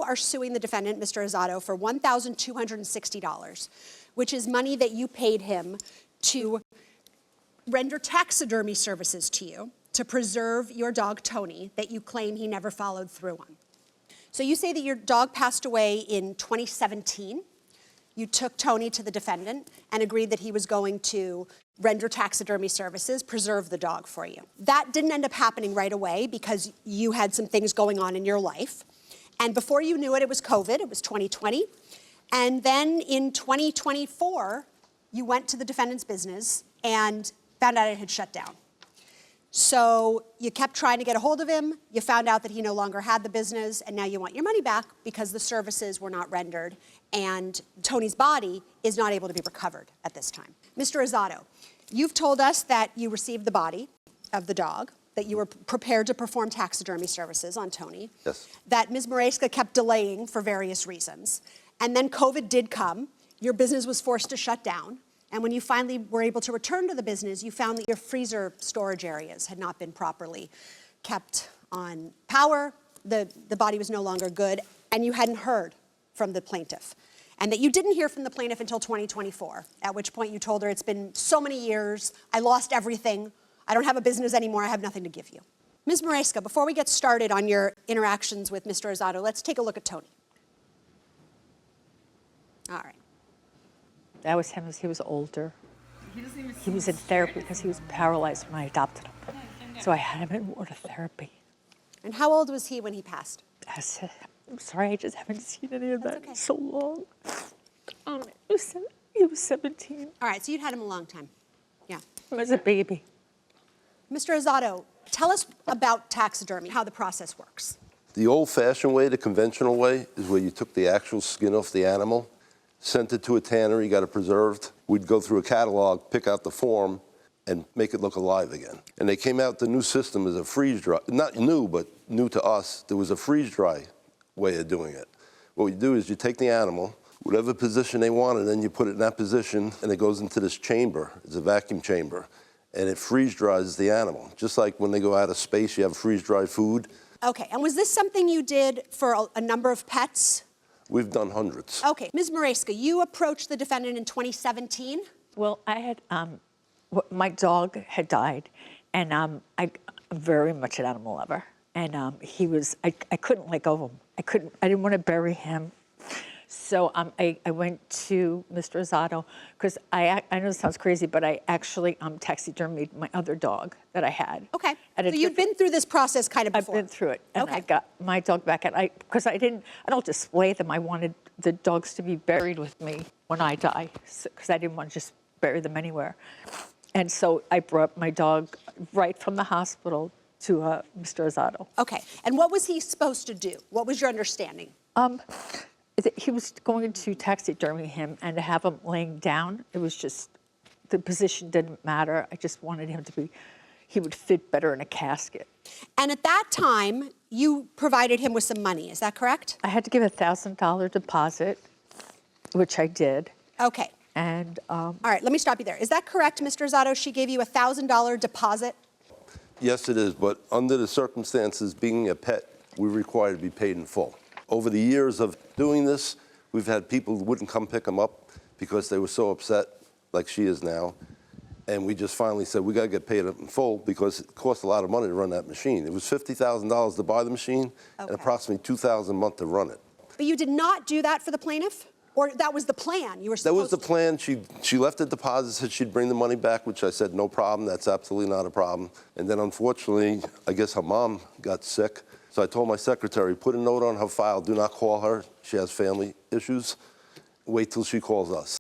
are suing the defendant, Mr. Azzato, for $1,260, which is money that you paid him to render taxidermy services to you to preserve your dog, Tony, that you claim he never followed through on. So you say that your dog passed away in 2017. You took Tony to the defendant and agreed that he was going to render taxidermy services, preserve the dog for you. That didn't end up happening right away because you had some things going on in your life. And before you knew it, it was COVID, it was 2020. And then in 2024, you went to the defendant's business and found out it had shut down. So you kept trying to get a hold of him, you found out that he no longer had the business, and now you want your money back because the services were not rendered and Tony's body is not able to be recovered at this time. Mr. Azzato, you've told us that you received the body of the dog, that you were prepared to perform taxidermy services on Tony. Yes. That Ms. Moreska kept delaying for various reasons. And then COVID did come, your business was forced to shut down. And when you finally were able to return to the business, you found that your freezer storage areas had not been properly kept on power, the body was no longer good, and you hadn't heard from the plaintiff. And that you didn't hear from the plaintiff until 2024, at which point you told her, it's been so many years, I lost everything, I don't have a business anymore, I have nothing to give you. Ms. Moreska, before we get started on your interactions with Mr. Azzato, let's take a look at Tony. All right. That was him as he was older. He was in therapy because he was paralyzed when I adopted him. So I had him in water therapy. And how old was he when he passed? I'm sorry, I just haven't seen any of that okay. in so long. He was 17. All right, so you'd had him a long time. Yeah. He was a baby. Mr. Azzato, tell us about taxidermy, how the process works. The old-fashioned way, the conventional way, is where you took the actual skin off the animal, sent it to a tannery, got it preserved. We'd go through a catalog, pick out the form, and make it look alive again. And they came out, the new system is a freeze-dry. Not new, but new to us. There was a freeze-dry way of doing it. What you do is you take the animal, whatever position they want, and then you put it in that position, and it goes into this chamber. It's a vacuum chamber, and it freeze-dries the animal. Just like when they go out of space, you have freeze-dried food. Okay, and was this something you did for a number of pets? We've done hundreds. Okay, Ms. Moreska, you approached the defendant in 2017? Well, I had, my dog had died, and I'm very much an animal lover. And he was, I couldn't let go of him. I didn't want to bury him. So I went to Mr. Azzato, because I know this sounds crazy, but I actually taxidermied my other dog that I had. Okay, so you've been through this process kind of before? I've been through it, and okay. I got my dog back, and because I don't display them. I wanted the dogs to be buried with me when I die, because I didn't want to just bury them anywhere. And so I brought my dog right from the hospital to Mr. Azzato. Okay, and what was he supposed to do? What was your understanding? He was going to taxidermy him, and to have him laying down, it was just, the position didn't matter. I just wanted him to be, he would fit better in a casket. And at that time, you provided him with some money, is that correct? I had to give a $1,000 deposit, which I did. Okay. And all right, let me stop you there. Is that correct, Mr. Azzato? She gave you a $1,000 deposit? Yes, it is, but under the circumstances, being a pet, we're required to be paid in full. Over the years of doing this, we've had people who wouldn't come pick them up because they were so upset, like she is now. And we just finally said, we gotta get paid up in full because it costs a lot of money to run that machine. It was $50,000 to buy the machine and approximately $2,000 a month to run it. But you did not do that for the plaintiff? Or that was the plan? You were supposed That was the plan. She left the deposit, said she'd bring the money back, which I said, no problem, that's absolutely not a problem. And then unfortunately, I guess her mom got sick. So I told my secretary, put a note on her file, do not call her. She has family issues. Wait till she calls us.